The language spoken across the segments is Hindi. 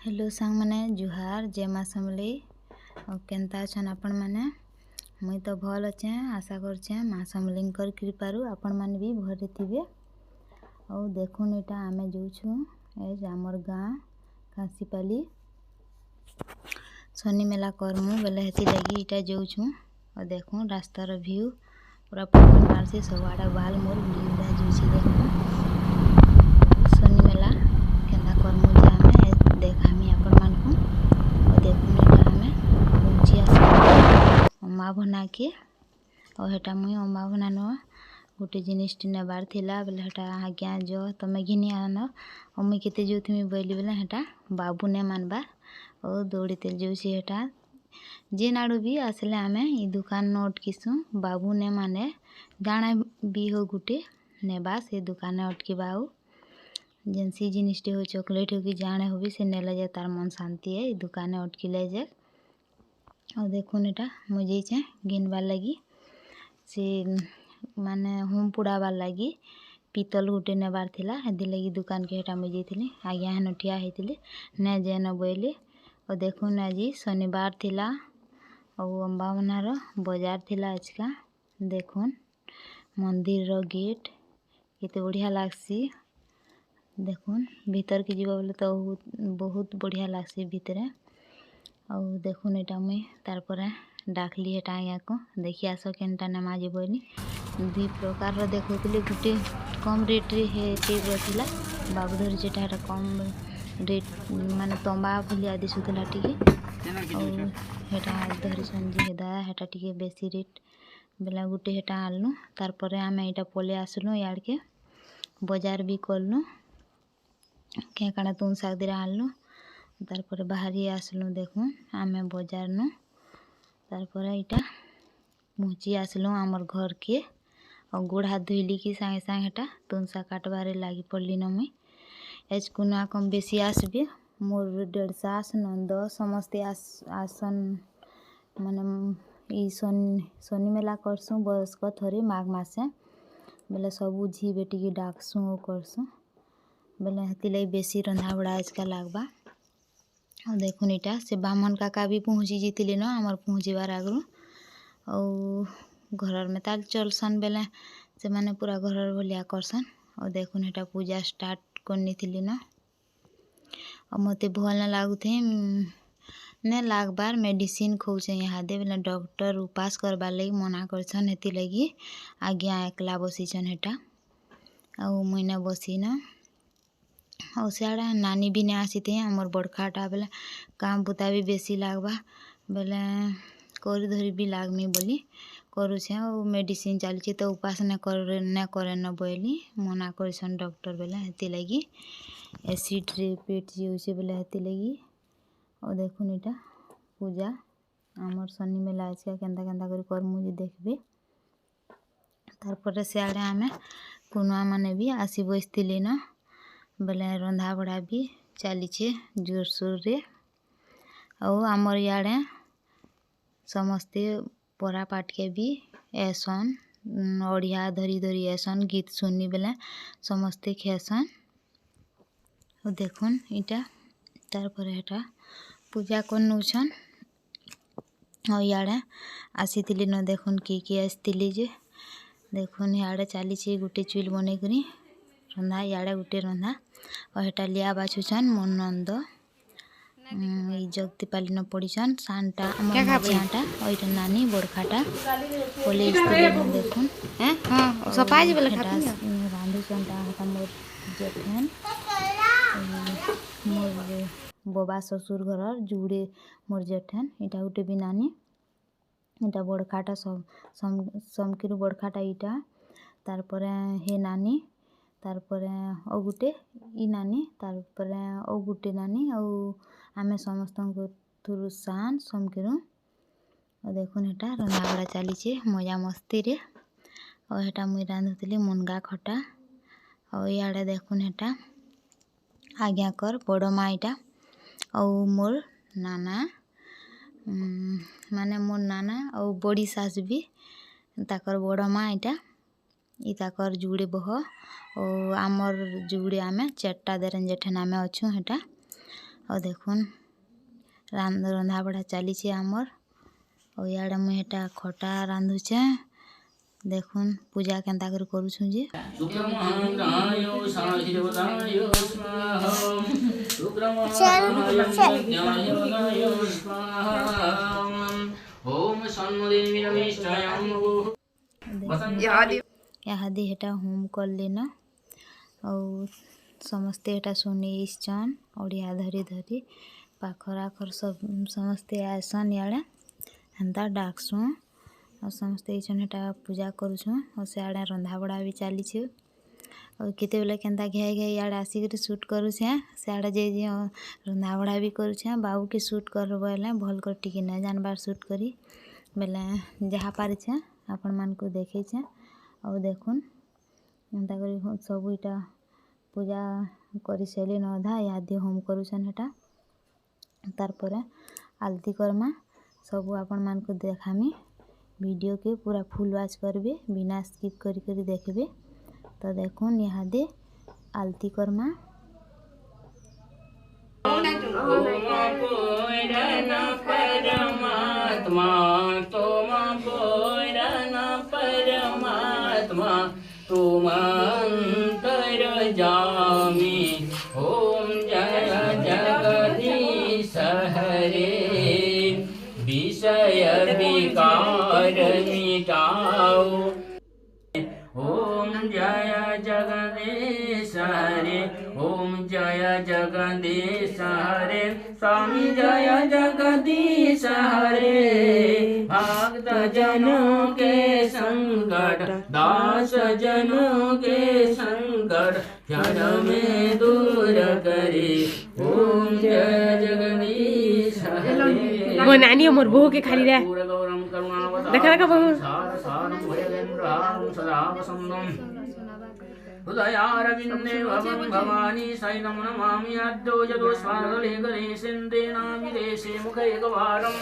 हेलो सांग मैंने जुहार जय माँ समलेई और केनता अछन आपण मैंने मुई तो भल अच्छे आशा करछे माँ समलेईंकर कृपारू आपण मैंने भी भरे थे। और देखुन एटा आमे जाऊँ एज आमर गाँ कांसीपाली शनि मेला करमु बेले हेती लगी इटा जाऊँ और देखूँ रास्तार व्यू पूरा पवन मारसी सबआड़ा बाल मोर उड़ी उड़ा जाऊँगी। देखूँ शनि मेला केन्ता करमु जे आमे देखामी आपण मानकु और देखुन एटा आमे पहुँची आस अम्मा बना के और हेटा मुई अम्मा बनानो गोटे जिनिसटी नेबार थिला बेले हेटा आज्ञा जो तमे घिनी आन और मुई केते जोथि बोली बेले हेटा बाबू ने मानबार और दौड़ी तेल जोशी हेटा जेन आड़ू भी आसले आमे ई दुकान नोट किसु बाबू ने माने जाना भी हो गुटे नेबा से दुकान अटकी बाऊ जेनसी जिनिसटी हो चॉकलेट हो कि जाने हो भी से नेले जाए तार मन शांति है दुकान अटकी ले जाए। और देखुन एटा मुझे घिनबार लगी से माने होम पुड़ाबार लगी पीतल गुटे नेबार थिला हेदी लगी दुकान के हेटा मुझे थी आज्ञा हेन ठिया होती ने जेन बोली। और देखुन आज शनिवार थिला और अम्बावनार बजार थिला आजका देखुन मंदिर रो गेट केते बढ़िया लागसी। देखुन भीतर के जीवा बोले तो बहुत बढ़िया लागसी भीतरे। और देखुन एटा मुई तार परे डाकली हेटा आज्ञा को देखी आस केनटा नेमा जे बोली दुई प्रकार देखुली गुटे कम रेट रे हे टेप थिला बाबू धरी जेटा हेटा कम रेट माने तंबा भलिया दिसुतला टिके और हेटा धरी संजी हेदा हेटा टिके बेसी रेट बेला गुटे हेटा आनलु तार परे आमे एटा पले आसलु याड के बाजार भी करलु क्या काना तुन साग दिरा आनलु तार परे बाहरी आसलु देखुन आमे बाजार नु तार परे एटा पहुँची आसलु आमर घर के और गोड़ हाथ धोइली कि सांगे सांगे हेटा तुनसा काटबारे लागी पड़ली न मुई एज कुना कम बेसी आसबे मोर 150 नंद समस्ते आसन माने ई शनि मेला करसु बयस्क थरे माघ मासे बेले सबू झी बेटी की डाकसु और करसु बेले हेती लगी बेसी रंधा बड़ा आजका लागबा। और देखुन इटा से बामन काका भी पहुँची जीतिले न आमर पहुँचीबार आगरू और घर में ताल चलसन बेले से माने पूरा घर भलिया करसन। और देखुन हेटा पूजा स्टार्ट करनी थिली न और मते भल न लागू थे ने लागबार मेडिसिन खोचे यहाँ दे बेले डॉक्टर उपास करबार लगी मना करछन हेती लगी आज्ञा एकला बसीछन हेटा और मुईने बसी न और सियाड़ा नानी भी ने आसी थे आमर बड़खाटा बेले काम बुता भी बेसी लागबा बेले करी धरी भी लागमी बोली करुछे और मेडिसिन चलची तो उपास ने करे न बोली मना करछन डॉक्टर बेले हेती लगी एसिड रे पेट जीउछे बेले हेती लगी। और देखुन इटा पूजा आमर शनि मेला आजका केन्ता केन्ता करी करमु जे देखबे तार परे सियाड़े आमे कुनुआ माने भी आसी बसथिले न बेले रंधा बड़ा भी चलीछे जोरसोर रे। और आमर याड़े समस्ते परा पाट के भी ऐसन ओढ़िया धरी धरी ऐसन गीत सुननी बेले समस्ते खेसन। और देखुन इटा तार पर हेटा पूजा करनुछन और याड़े आसीथिली न देखुन की आसीथिली जे देखुन याड़े चलीछे गुटे चुल बने करी रंधा याड़े गुटे रंधा और हेटा लिया बाछुछन मोर नंद ई जगती न पड़ीछन सानटा मझियाटा और इटा नानी बड़खाटा कॉलेज तिले न देखुन हां सपाज बेले खाती रांधुछन ता हेटा मोर जेठन मोर बबा ससुर घर जुड़े मोर जेठन इटा गुटे भी नानी इटा बड़खाटा सब समकिरु बड़खाटा इटा तार परे हे नानी तार परे ओ गुटे ई नानी तार परे ओ गुटे नानी और आमे समस्त थुरु सान समकिरु। और देखुन हेटा रंधा बड़ा चलीछे मजा मस्ती रे और हेटा मुई रांधुथिली मुनगा खटा और याड़े देखुन हेटा आज्ञा कर बड़ माँ इटा और मोर नाना माने मोर नाना और बड़ी सास भी ताकर बड़ माँ इटा ई ताकर जुड़े बह और आमर जुड़े आमे 4टा देरन जेठन आमे अछु हेटा और देखुन रंधा बढ़ा चली आमर। और इे मुझे एटा खटा रांधुचे। देखुन पूजा केन्ता कर करुछु जे इहादी हेटा होम कर लेना। और समस्ते हेटा सुनी इच्छन ओडिया धरी धरी पाखर आखर सब समस्ते आसन इे हेन्ता डाकसुँ। और समस्ते इछन हेटा पूजा करुछुँ। और सियाड़े रंधा बड़ा भी चली। और केते बेले केन्ता घे घे इे आसिक सुट करुछे। सियाड़े जे रंधा बड़ा भी करुछे। बाबू के सुट कर बोले भल कर टिके न जानबार सुट करी बेले जहाँ पारिछे आपण मान को देखेछे। और देखुन एंता करी सब इटा पूजा करी सैली नधा इहादी होम करुछन हेटा। तार परे आलती करमा सब आपण मान को देखामी। वीडियो के पूरा फुल वॉच करबे बिना स्किप करी करी देखबे। तो देखुन इहादी आलती करमा। तुम अंतर जामी ओम जय जगदीश हरे विषय विकार मिटाओ। ओम जय जगदीश हरे ओम जय जगदीश हरे स्वामी जय जगदीश हरे भक्त जनों के संकट दास जनों के संकट क्षण में दूर करे। ओम जय जगदीश हरे। वो नानी मोर बहू के खाली रे देखा देखा बहू हृदयारविन्दे भवं भवानी सैनं नमामि अद्यो यदो स्वादले गणेशेन्द्रेणामि देशे मुखैकवारं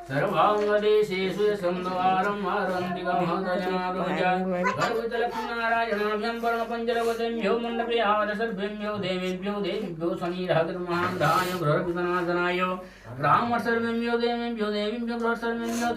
सर्वाङ्गदेशेषु यशन्दवारम् आरन्तिकमहदजनारुजा गर्भितलक्ष्मीनारायणाभ्यं वर्णपञ्जरवतेभ्यो मण्डप्रियावदसर्भ्यो देवेभ्यो शनिरहगर्महान्धाय गृहविघ्ननाशनाय रामसर्वेभ्यो देवेभ्यो गृहसर्वेभ्यो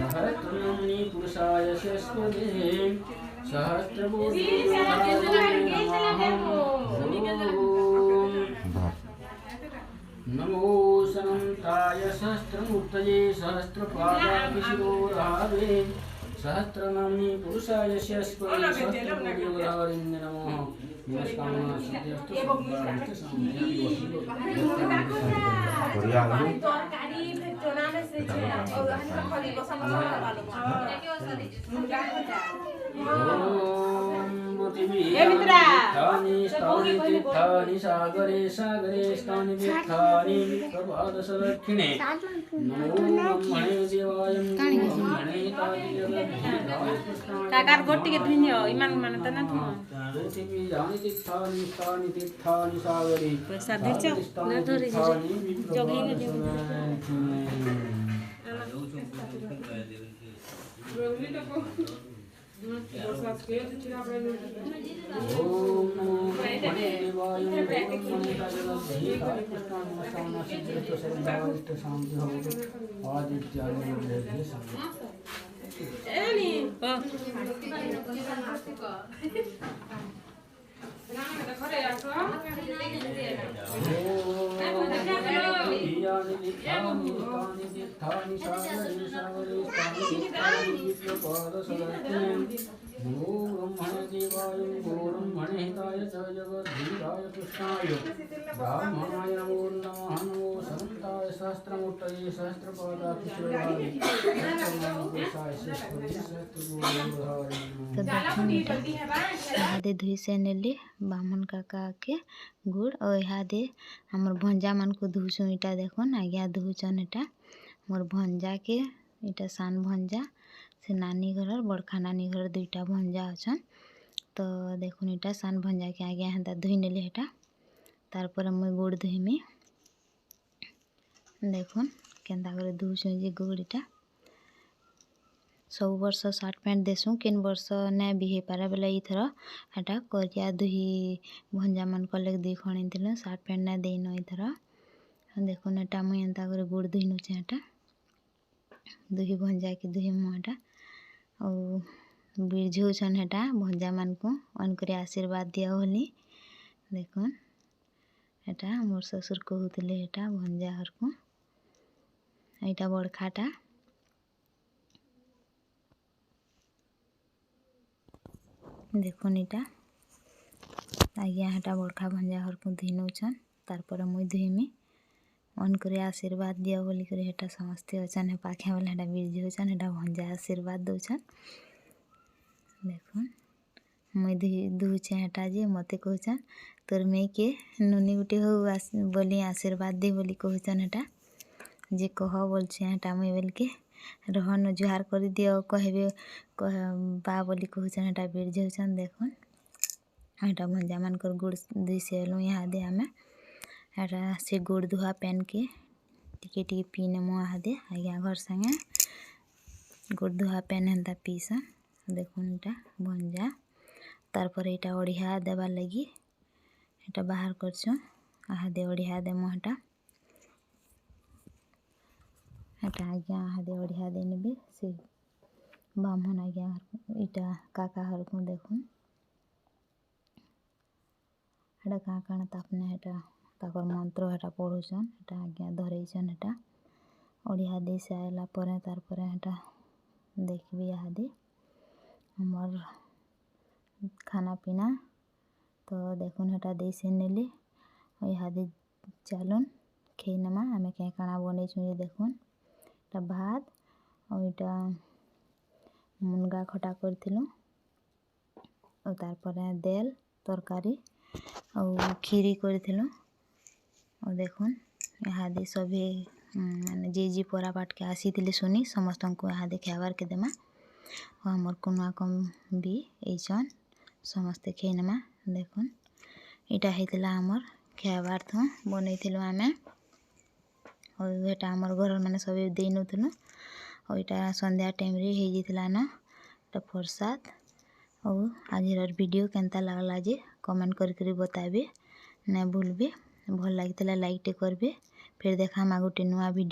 सहस्रनाम्नि पुरुषाय शस्त्रदे सहस्रभुजे नमो सनन्ताय सहस्रमूर्तये सहस्रपादाय शिरोरावे सहस्रनाम्नि पुरुषाय यस्मै सहस्रकोटियुगधारिणे नमः मनस्कामना सिद्ध्यस्तु सर्वार्थ तीर्थानि सागरे सागरे स्थानि तीर्थानि प्रभातसदक्षिणे नमो ब्रह्मणे देवाय ब्रह्मणे काकार गोटी के धुनियो इमान माने त ना धुनो पृथिवी जानि तीर्थानि स्थानि तीर्थानि सागरे पैसा देछ ना धरे जगही ने ओम नमो ब्रह्मणे देवाय ब्रह्मणे तजगद्धीताय कृष्णानमस्तावना सिद्ध्यस्तु सर्वार्थ शांति भवतु आदित्यानि बुद्धे शांति नमो ब्रह्मणे देवाय ब्रह्मणे हिताय च जगद्धीराय कृष्णाय ब्राह्मणाय नमो नमः नमो समन्ताय सहस्रमूर्तये सहस्रपादाक्षराय सहस्रनामपुरुषाय तो देखो इहादे धुई से नेली बामन काका के गुड़ और इहादे हमर भंजा मन को धुसु इटा देखो आज्ञा धुचन इटा मोर भंजा के इटा सान भंजा से नानी घर बड़खा नानी घर दुईटा भंजा अच्छा तो देखो इटा सान भंजा के आगे हेन्ता धुई नेली हेटा तार पर मुई गुड़ धुईमी देखो केन्ता करे धुसु जे गुड़ इटा सब वर्ष सार्ट पैंट देसुँ केन वर्ष ना भी हो पारे बेले इथर हेटा करिया दुही भंजा मन कले दुई खणी थिलु सार्ट पैंट ना देइन इथर देखो एटा मुई एंता करे गुड़ धुई नउछे हेटा दुही भंजा के दुही मु हेटा और बिरझुछन हेटा भंजा मन को अनकरे आशीर्वाद दिया होली देखो हेटा मोर ससुर कहूतिले हेटा भंजा हर को एटा बड़खाटा देखो इटा आज्ञा हेटा बड़खा भंजा हर को धुई नउछन तार पर मुई धुईमी मन करे आशीर्वाद दिया बोली करे हेटा समस्ते अछन हे पाखे वाला हेटा बिरजी होछन हेटा भंजा आशीर्वाद दउछन देखो मुई धुछे हेटा जे मते कहछन तोर मे के नुनी गुटे हो बोली आशीर्वाद दे बोली कहछन हेटा जे कह बोलछे हेटा मुई बोल के रहन जुहार कर दियो कहबे बा बोली कहछन हेटा बिरजी होछन देखो हेटा भंजा मन कर गुड़ दुई सेलु यहाँ दे हमें हेटा से गुड़ धुआ पेन के टिके टिके पीने मु दे आज्ञा घर संगे गुड़ धुआ पेन हेन्ता पीसन देखो इटा भंजा तार पर इटा ओढ़िया देवार लगी इटा बाहर करछु आहादे ओढ़िया दे हेटा हेटा आज्ञा आहादे ओढ़िया दे नेबे से ब्राह्मण आज्ञा इटा काका हर को देखो हेटा काकाण तापने हेटा ताकर मंत्र हेटा पढ़ुछन हेटा आज्ञा धरैछन हेटा ओढ़िया दे से आयला परे तार परे हेटा देखबी आहादे हमर खाना पीना तो देखुन हेटा दे से नेले इहादे चलुन खेनमा आमे के काना बनैछु जे देखुन एटा भात और इटा मुनगा खटा करथिलु और तार परे दाल तरकारी और खीरी करथिलु और देखुन इहादे सभे माने जे परा बाट के आसीथिले सुनी समस्त को इहादे खाबार के देमा और हमर कुनुआ कम भी एछन समस्ते खेनमा देखुन इटा हेतला हमर खाबार थो बनैथिलु आमे और एटा हमर घर माने सबे देइनुथुनु और इटा संध्या टाइम रे हे जितला न एटा प्रसाद और आजिर वीडियो केनता लागला जे कमेंट कर बताबे ना भूलबे भल लागितला लाइक टे करबे फिर देखा मा गोटे नुआ वीडियो।